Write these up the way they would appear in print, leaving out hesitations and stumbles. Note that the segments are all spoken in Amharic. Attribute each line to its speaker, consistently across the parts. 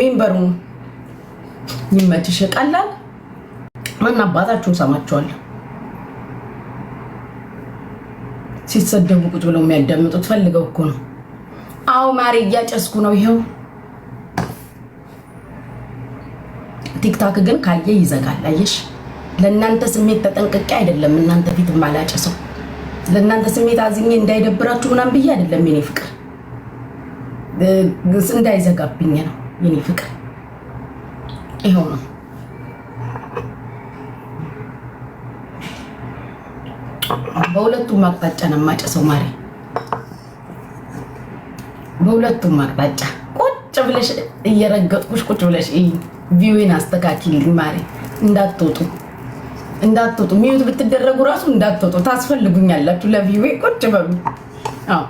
Speaker 1: ሜምበሩ ይመችሽ ቀላል ማን አባታችሁ ሰማችኋል ሲሰደቡ ቁጭ ብለው የሚያዳምጡት ፈልገው እኮ ነው አው ማሪ እያጨስኩ ነው ይሄው ቲክቶክ ግን ካየ ይዘጋል አየሽ ለእናንተ ስሜት ተጠንቅቄ አይደለም እናንተ ፊት ማላጨሰው ለእናንተ ስሜት አዝኜ እንዳይደብራችሁ ምናምን ብዬ አይደለም የኔ ፍቅር እንዳይዘጋብኝ ነው የኔ ፍቅር ይሄው ነው በሁለቱም አቅጣጫ ነው ማጨሰው ማሪ በሁለቱም አቅጣጫ ቁጭ ብለሽ እየረገጥኩሽ ቁጭ ብለሽ ቪዩን አስተካክልኝ ማሪ እንዳትወጡ ሚዩት ብትደረጉ ራሱ እንዳትወጡ ታስፈልጉኛላችሁ ለቪዩ ቁጭ በሉ አዎ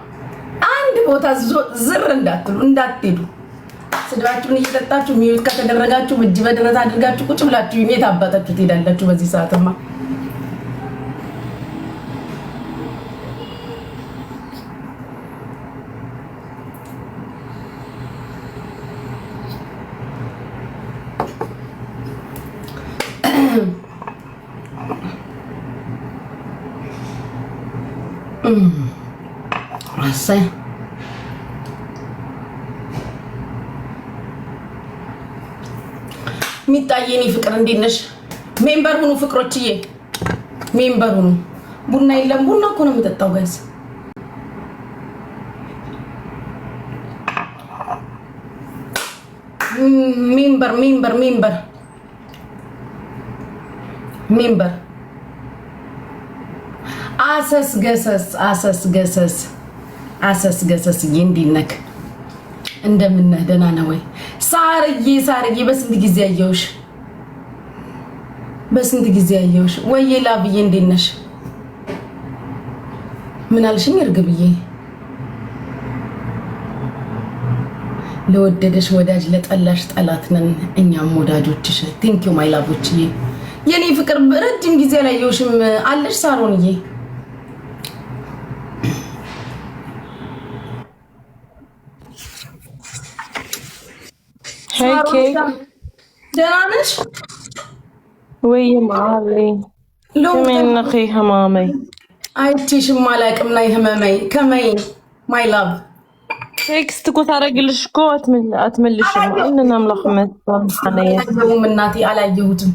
Speaker 1: አንድ ቦታ ዝር እንዳትሄዱ ስድባችሁን እየጠጣችሁ ሚዩት ከተደረጋችሁ እጅ በድረት አድርጋችሁ ቁጭ ብላችሁ የት አባታችሁ ትሄዳላችሁ በዚህ ሰዓትማ አሰይ ሚጣየኔ ፍቅር እንዴት ነሽ ሜምበር ሁኑ ፍቅሮችዬ ሜምበር ሁኑ ቡና የለም ቡና እኮ ነው የምጠጣው ጋይስ ሜምበር አሰስ ገሰስ እንዲነክ እንደምነህ ደህና ነው ወይ ሳርዬ በስንት ጊዜ አየሁሽ ወይ ላብዬ እንዴት ነሽ ምን አልሽኝ እርግብዬ ለወደደሽ ወዳጅ ለጠላሽ ጠላት ነን እኛም ወዳጆችሽ ቴንክ ዩ ማይ ላቦችዬ የኔ ፍቅር ረጅም ጊዜ ላይ አላየሁሽም አለሽ ሳሮንዬ
Speaker 2: Hey Kate.
Speaker 1: ደህና ነሽ
Speaker 2: ወይ ማሪ ከመን ነኺ ህማመይ
Speaker 1: አይቼሽም አላቅም ናይ ህመመይ ከመይ ማይ ላቭ
Speaker 2: ቴክስት እኮ ታደርግልሽ እኮ አትመልሽም እና አምላክመት
Speaker 1: አላየሁትም እናቴ አላየሁትም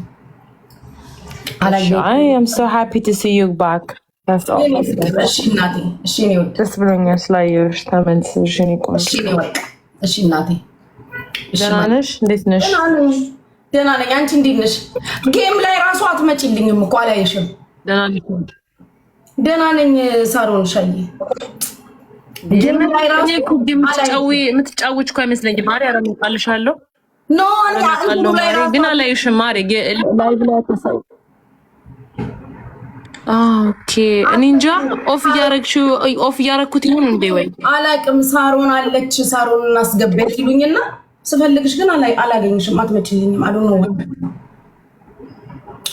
Speaker 2: I am so happy to see you back. That's all.
Speaker 1: እሺ እናቴ እሺ ነው
Speaker 2: ደስ ብሎኛል ስላየሁሽ ተመልሰሽ እኔ ቆንጆ
Speaker 1: እሺ እናቴ
Speaker 2: ደህና ነሽ እንዴት ነሽ
Speaker 1: ደህና ነኝ አንቺ እንዴት ነሽ ጌም ላይ ራሱ አትመጪልኝም እኮ አላየሽም ደህና ነኝ ሳሮን ሻይ ጌም ላይ ራሱ
Speaker 2: የምትጫወች እኮ አይመስለኝም ማሪ አረምጣልሻለሁ
Speaker 1: ኖ ማሪ
Speaker 2: ግን አላየሽም ማሪ ላይቭ ላይ ተሰው ኦኬ እኔ እንጃ ኦፍ እያረኩት ይሁን እንዴ ወይ
Speaker 1: አላቅም ሳሮን አለች ሳሮን እናስገበት ይሉኝና ስፈልግሽ ግን አላገኝሽም አትመጪልኝም አሉ ነው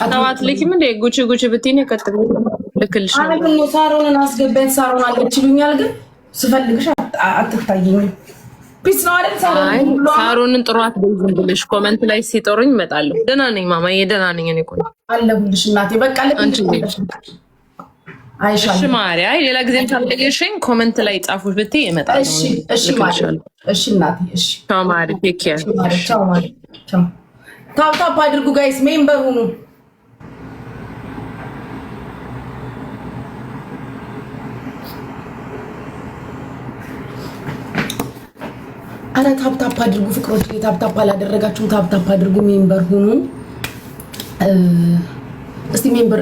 Speaker 2: አታዋት ለኪም እንዴ ጉቺ ብትይኝ ከተብ ልክልሽ
Speaker 1: ነው ሳሮንን አስገበት ሳሮን አለች ይሉኛል ግን ስፈልግሽ አትታየኝም ፒስ ነው አይደል
Speaker 2: ሳሮንን ጥሯት በዝም ብለሽ ኮሜንት ላይ ሲጠሩኝ እመጣለሁ ደህና ነኝ ማማዬ ደህና ነኝ እኔ ቆይ
Speaker 1: አለሁልሽ እናቴ በቃ ልክልሽ አይሻል
Speaker 2: እሺ ማሪያ ሌላ ጊዜም ታደርገሽኝ ኮሜንት ላይ ጻፉሽ ብትይ እመጣለሁ
Speaker 1: እሺ እሺ እናቴ እሺ
Speaker 2: ቻው ማሪ ቴክ ኬር
Speaker 1: ቻው ማሪ ቻው ታፕ አድርጉ ጋይስ ሜምበር ሁኑ አረ ታፕ አድርጉ ፍቅሮች ታፕ አላደረጋችሁም ታፕ አድርጉ ሜምበር ሁኑ እስቲ ሜምበር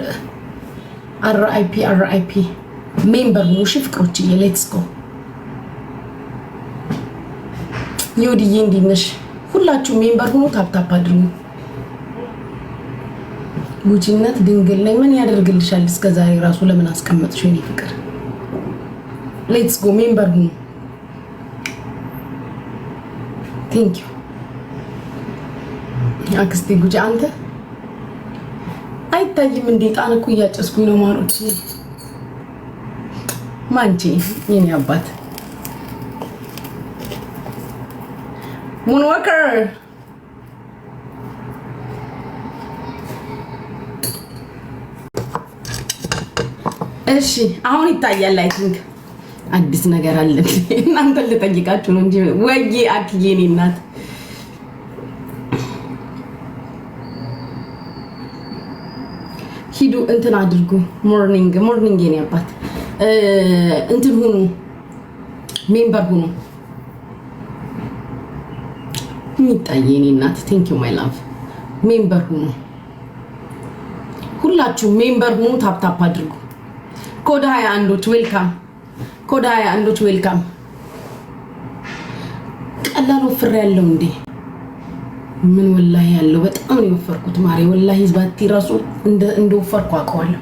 Speaker 1: RIP ሜምበር ሁኑ እሺ ፍቅሮች ሌትስ ጎ ዮዲዬ እንዴት ነሽ ሁላችሁ ሜምበር ሁኑ ታፕ አድርጉ ጉቺነት ድንግል ላይ ምን ያደርግልሻል እስከዛሬ ራሱ ለምን አስቀመጥሽ የኔ ፍቅር ሌትስ ጎ ሜምበር ሁኑ ቴንክ ዩ አክስቴ ጉቺ አንተ አይታይም እንዴ ጣን እኮ እያጨስኩኝ ነው ማሮች ማንቺ የኔ አባት ሙንወከር እሺ አሁን ይታያል። አይ ቲንክ አዲስ ነገር አለ። እናንተ ልጠይቃችሁ ነው እንጂ ወይ አክዬ እኔ እናት ሂዱ እንትን አድርጉ። ሞርኒንግ የኔ አባት እንትን ሁኑ፣ ሜምበር ሁኑ። የሚታይ የኔ እናት ቴንክ ዩ ማይ ላቭ። ሜምበር ሁኑ፣ ሁላችሁ ሜምበር ሁኑ። ታፕ አድርጉ። ኮድ 21ዎች ዌልካም። ኮድ 21ዎች ዌልካም። ቀላል ወፍሬ ያለው እንዴ? ምን ወላሂ ያለው በጣም ነው የወፈርኩት ማሬ። ወላሂ ዝባቲ ራሱ እንደወፈርኩ አውቀዋለሁ።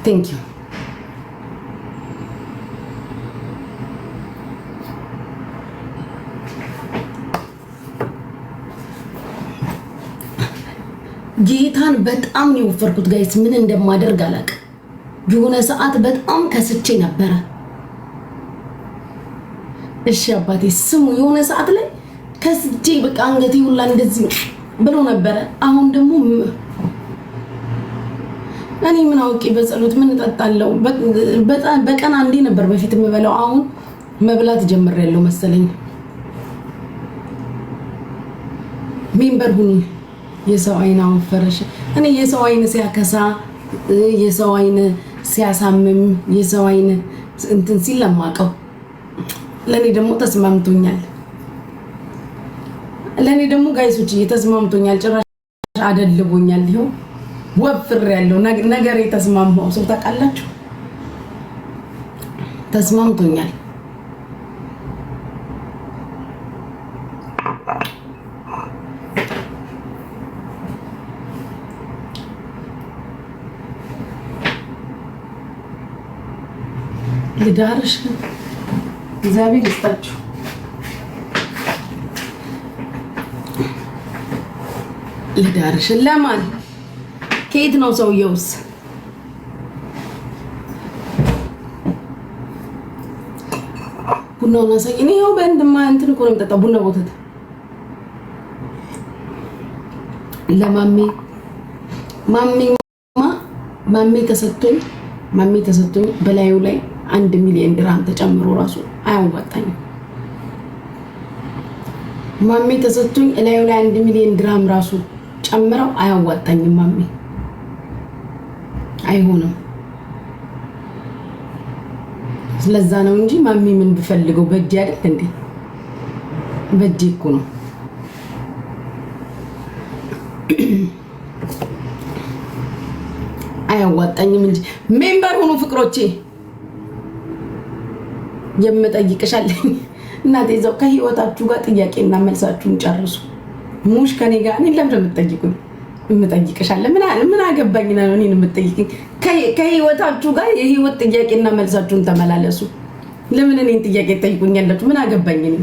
Speaker 1: ቴንክ ዩ ጌታን በጣም ነው የወፈርኩት ጋይስ። ምን እንደማደርግ አላውቅም። የሆነ ሰዓት በጣም ከስቼ ነበረ። እሺ አባቴ ስሙ፣ የሆነ ሰዓት ላይ ከስቼ በቃ አንገቴ ሁላ እንደዚህ ብሎ ነበረ። አሁን ደግሞ እኔ ምን አውቄ በጸሎት ምን እጠጣለሁ። በቀን አንዴ ነበር በፊት የምበላው። አሁን መብላት ጀምሬያለሁ መሰለኝ። ሜምበር ሁኑ። የሰው አይን አወፈረሽ። እኔ የሰው አይን ሲያከሳ፣ የሰው አይን ሲያሳምም፣ የሰው አይን እንትን ሲል ለማቀው ለኔ ደግሞ ተስማምቶኛል። ለኔ ደግሞ ጋይሶች ተስማምቶኛል። ጭራሽ አደልቦኛል። ይሄው ወፍር ያለው ነገር የተስማማው ሰው ታውቃላችሁ። ተስማምቶኛል። ልዳርሽ እግዚአብሔር ይስጣችሁ። ልዳርሽ ለማን ከየት ነው ሰውየውስ? ቡናውን አሳይ። እኔ ያው በእንድማ እንትን እኮ ነው የምጠጣው ቡና ወተት። ለማሜ ማሜ ተሰጥቶኝ በላዩ ላይ 1 ሚሊዮን ድርሃም ተጨምሮ ራሱ አያዋጣኝም። ማሜ ተሰጥቶኝ እላዩ ላይ 1 ሚሊዮን ድርሃም ራሱ ጨምረው አያዋጣኝም። ማሜ አይሆንም። ስለዛ ነው እንጂ ማሜ ምን ቢፈልገው በእጄ አይደል እንዴ? በእጄ እኮ ነው። አያዋጣኝም እንጂ ሜምበር ሆኖ ፍቅሮቼ የምጠይቅሻለኝ እናቴ እዛው ከህይወታችሁ ጋር ጥያቄና መልሳችሁን ጨርሱ። ሙሽ ከኔ ጋር እኔ ለምን የምትጠይቁኝ? የምጠይቅሻለሁ ምን አገባኝ ነው እኔን የምትጠይቅኝ? ከህይወታችሁ ጋር የህይወት ጥያቄና መልሳችሁን ተመላለሱ። ለምን እኔን ጥያቄ ትጠይቁኛላችሁ? ምን አገባኝ እኔ?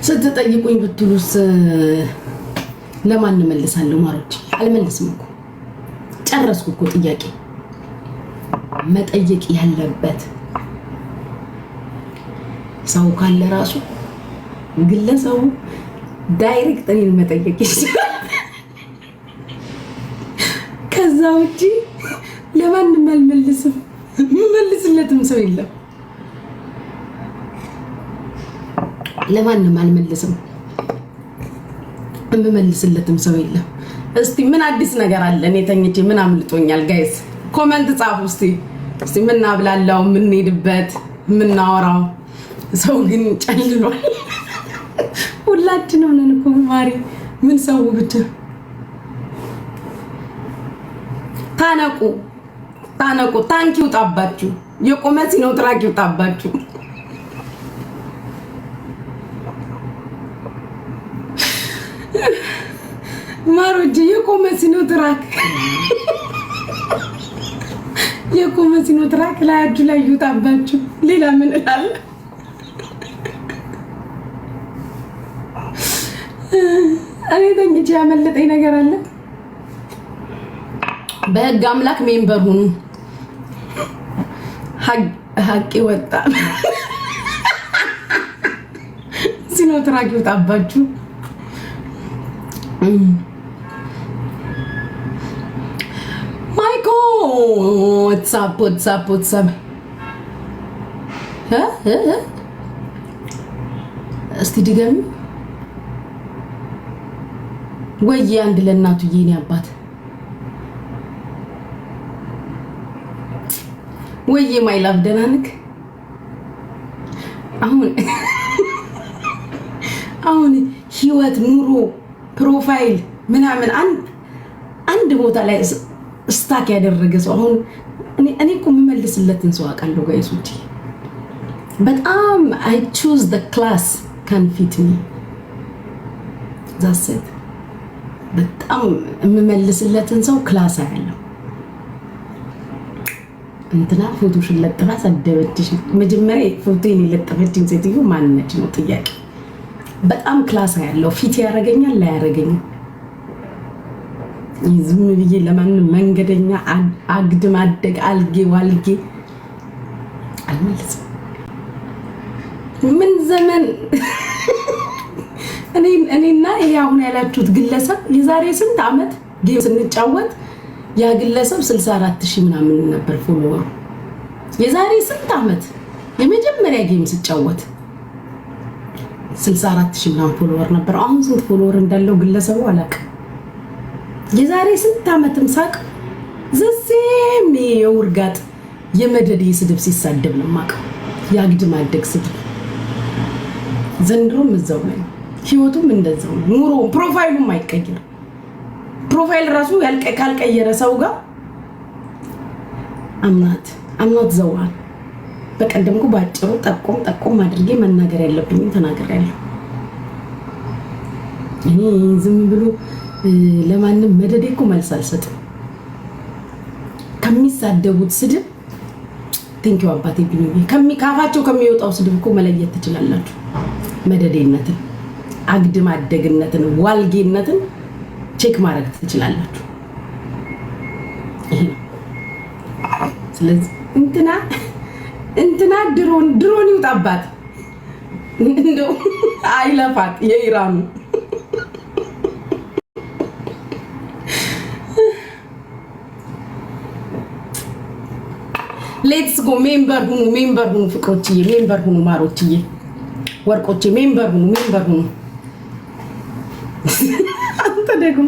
Speaker 1: ስትጠይቁኝ ብትሉስ ለማን መልሳለሁ? ማሮች አልመልስም እኮ ጨረስኩ እኮ ጥያቄ። መጠየቅ ያለበት ሰው ካለ ራሱ ግለሰቡ ዳይሬክት እኔን መጠየቅ ይችላል። ከዛ ውጪ ለማንም አልመልስም። መልስለትም ሰው የለም። ለማንም አልመልስም። የምመልስለትም ሰው የለም። እስቲ ምን አዲስ ነገር አለ? እኔ ተኝቼ ምን አምልጦኛል? ጋይስ ኮሜንት ጻፉ እስቲ ምን አብላላው፣ ምን ሄድበት፣ ምን ናወራው። ሰው ግን ጨልሏል። ሁላችንም ነን እኮ ማሪ። ምን ሰው ብቻ ታነቁ። ታንኪው ጣባችሁ። የቆመ ሲኖ ትራኪው ጣባችሁ። ማሮጅ የቆመ ሲኖ ትራክ ላያችሁ ላይ ይውጣባችሁ። ሌላ ምን እላለሁ? እኔ ተኝቼ ያመለጠኝ ነገር አለ። በህግ አምላክ ሜምበር ሁኑ። ሀቂ ወጣ ሲኖ ትራኪ ወጣባችሁ። ማይኮ ዋትስአፕ እስቲ ድገሚ ወይ አንድ ለእናቱ የኔ አባት ወይ ማይ ላቭ ደህና ነህ? አሁን ህይወት ኑሮ ፕሮፋይል ምናምን አንድ ቦታ ላይ ስታክ ያደረገ ሰው አሁን እኔ እኮ የምመልስለትን ሰው አውቃለሁ ጋይሶች። በጣም I choose the class can fit me that's it። በጣም የምመልስለትን ሰው ክላስ አያለው። እንትና ፎቶሽን ለጥፋ ሰደበችሽ። መጀመሪያ ፎቶዬን የለጠፈችኝ ሴትዮ ማን ነች ነው ጥያቄ። በጣም ክላስ አያለው። ፊት ያረገኛል ላይ ያረገኛል። ዝም ብዬ ለማንም መንገደኛ አግድም አደግ አልጌ ዋልጌ አልመልስም። ምን ዘመን እኔና ይሄ አሁን ያላችሁት ግለሰብ የዛሬ ስንት ዓመት ጌም ስንጫወት ያ ግለሰብ 64000 ምናምን ነበር ፎሎወር። የዛሬ ስንት ዓመት የመጀመሪያ ጌም ስጫወት 64000 ምናምን ፎሎወር ነበር። አሁን ስንት ፎሎወር እንዳለው ግለሰቡ አላውቅም። የዛሬ ስንት ዓመትም ሳቅ ዘሴም የውርጋጥ የመደድ ስድብ ሲሳደብ ነው የማውቀው። ያግድም አደግ ስድብ ዘንድሮም እዛው ላይ ህይወቱም እንደዛው ነው። ኑሮ ፕሮፋይሉም አይቀየር። ፕሮፋይል ራሱ ካልቀየረ ሰው ጋር አምናት ዘዋል። በቀደምኩ ባጭሩ ጠቆም አድርጌ መናገር ያለብኝን ተናግሬያለሁ። እኔ ዝም ብሎ ለማንም መደዴ እኮ መልስ አልሰጥም። ከሚሳደቡት ስድብ ቴንኪው አባቴ ቢኒ ካፋቸው ከሚወጣው ስድብ እኮ መለየት ትችላላችሁ። መደዴነትን፣ አግድም አደግነትን፣ ዋልጌነትን ቼክ ማድረግ ትችላላችሁ። ስለዚህ እንትና ድሮን ይውጣባት እንደው አይለፋት የኢራኑ ሌትስ ጎ ሜምበር ሁኑ ፍቅሮችዬ፣ ሜምበር ሁኑ ማሮችዬ፣ ወርቆቼ ሜምበር ሁኑ። አንተ ደግሞ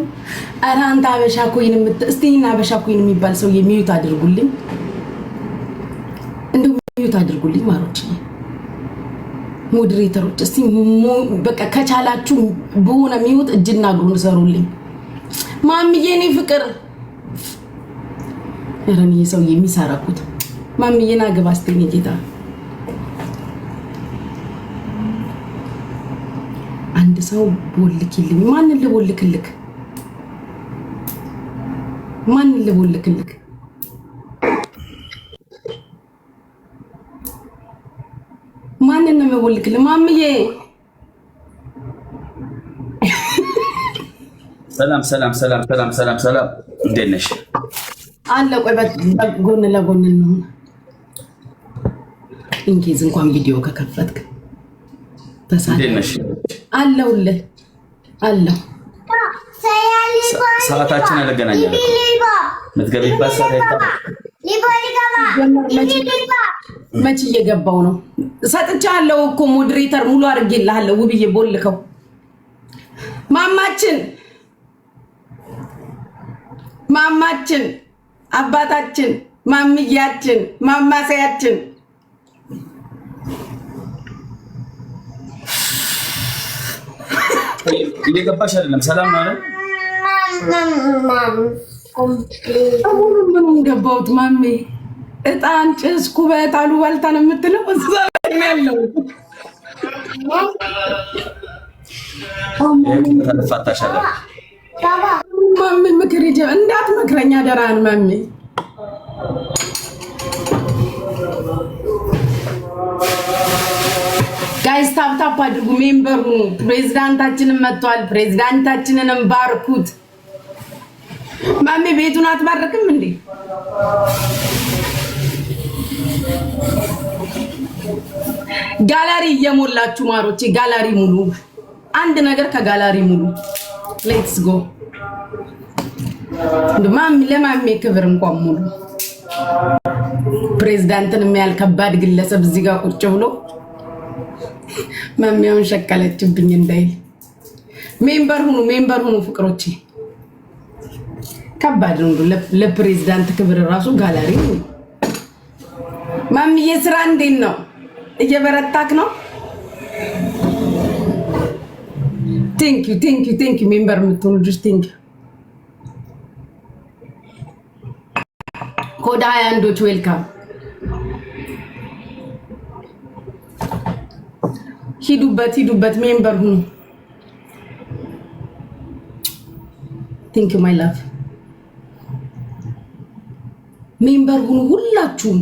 Speaker 1: ኧረ አንተ አበሻ ኮይን እስቲና አበሻ ኮይን የሚባል ሰው የሚዩት አድርጉልኝ፣ እንደው የሚዩት አድርጉልኝ ማሮችዬ፣ ሞዴሬተሮች እስቲ በቃ ከቻላችሁ በሆነ ሚዩት እጅና እግሩን ሰሩልኝ። ማምዬ እኔ ፍቅር ኧረ እኔ ሰው የሚሰራኩት ማምዬና ግባ እስቲ እኔ ጌታ አንድ ሰው ቦልክልኝ። ማንን ልቦልክልክ? ማንን ነው የምቦልክልህ? ማምዬ
Speaker 3: ሰላም እንዴት ነሽ?
Speaker 1: አለ ቆይ ጎን ለጎን ነው እንኪዝ እንኳን ቪዲዮ ከከፈትክ ተሳደነሽ አለውልህ አለው።
Speaker 3: ሰዓታችን አለገናኛለን። ምትገቢበት ሰዓት
Speaker 1: መቼ እየገባው ነው? ሰጥቻለሁ እኮ ሞዴሬተር ሙሉ አድርጌልሃለሁ። ውብዬ ቦልከው ማማችን አባታችን ማምያችን ማማሰያችን
Speaker 3: እየገባሽ አይደለም? ሰላም ነው አይደል?
Speaker 1: ምኑን ገባሁት ማሜ? እጣን ጭስ ኩበት አሉባልታ ነው የምትለው? እዛ ላይ ነው ያለው።
Speaker 3: ተፋታሻለሁ
Speaker 1: ማሜ ምክር እንዳትመክረኝ አደራህን ማሜ። ጋይስ ታፕታፕ አድርጉ። ሜምበር ሁኑ። ፕሬዝዳንታችንን መጥቷል። ፕሬዝዳንታችንን ባርኩት። ማሜ ቤቱን አትባርክም እንዴ? ጋላሪ እየሞላችሁ ማሮቼ፣ ጋላሪ ሙሉ። አንድ ነገር ከጋላሪ ሙሉ። ሌትስ ጎ። ለማሜ ክብር እንኳን ሙሉ። ፕሬዝዳንትን የሚያል ከባድ ግለሰብ እዚህ ጋር ቁጭ ብሎ ማሜውን ሸቀለችብኝ እንዳይል። ሜምበር ሁኑ ፍቅሮቼ። ከባድ ነው ለፕሬዝዳንት ክብር ራሱ ጋላሪ ነው። ማሚዬ ስራ እንዴት ነው? እየበረታክ ነው? ቴንክ ዩ ሜምበር የምትሆኑ ልጆች ቴንክ ዩ። ኮዳ 21ዶች ዌልካም። ሂዱበት ሜምበር ሁኑ። ቴንክ ዩ ማይ ላቭ። ሜምበር ሁኑ ሁላችሁም።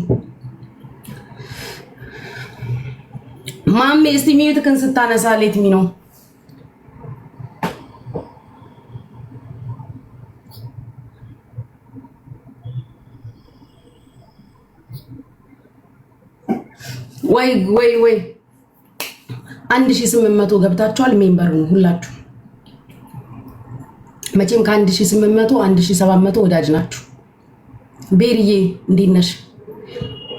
Speaker 1: ማሜ እስቲ ሚዩትክን ስታነሳ ሌት ሚ ነው። ወይ 1800 ገብታችኋል። ሜምበር ሁኑ ሁላችሁ። መቼም ከ1800 1700 ወዳጅ ናችሁ። ቤሪዬ እንዴት ነሽ?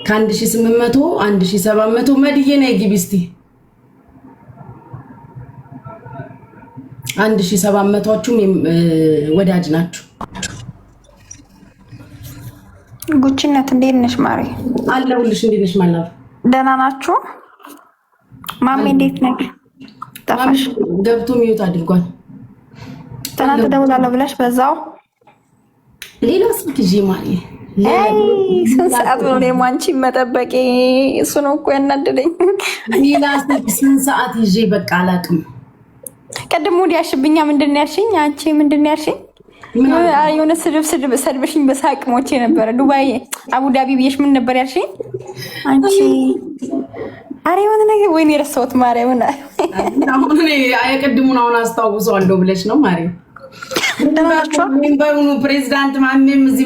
Speaker 1: ከ1800 1700 መድዬ ነይ ግቢ እስቲ። 1700ዎቹም ወዳጅ ናችሁ።
Speaker 4: ጉቺነት እንዴት ነሽ ማሬ?
Speaker 1: አለሁልሽ። እንዴት ነሽ ማለት?
Speaker 4: ደህና ናችሁ? ማሜ እንዴት ነሽ? ጠፋሽ።
Speaker 1: ገብቶ ሚዩት አድርጓል።
Speaker 4: ትናንት ደውላለሁ ብለሽ በዛው
Speaker 1: ሌላ ስልክ ይዤ ማሬ።
Speaker 4: ስንት ሰዓት ነው ደግሞ አንቺ መጠበቄ? እሱ ነው እኮ ያናደደኝ።
Speaker 1: ሌላ ስልክ ስንት ሰዓት ይዤ በቃ አላውቅም።
Speaker 4: ቀድሞ ያልሽብኛ ምንድን ነው ያልሽኝ? አንቺ ምንድን ነው ያልሽኝ? የሆነ ስድብ ሰድበሽኝ በሳቅ ሞቼ ነበረ። ዱባይ አቡዳቢ ብዬሽ ምን ነበር ያልሽኝ አንቺ? አሬ የሆነ ነገር ወይኔ የረሳሁት ማርያምን።
Speaker 1: አሁን አየቀድሙን አሁን አስታውሰዋለሁ ብለሽ ነው ማርያም።
Speaker 4: እንደናችሁ
Speaker 1: ሜምበር ሁኑ። ፕሬዝዳንት ማሜም እዚህ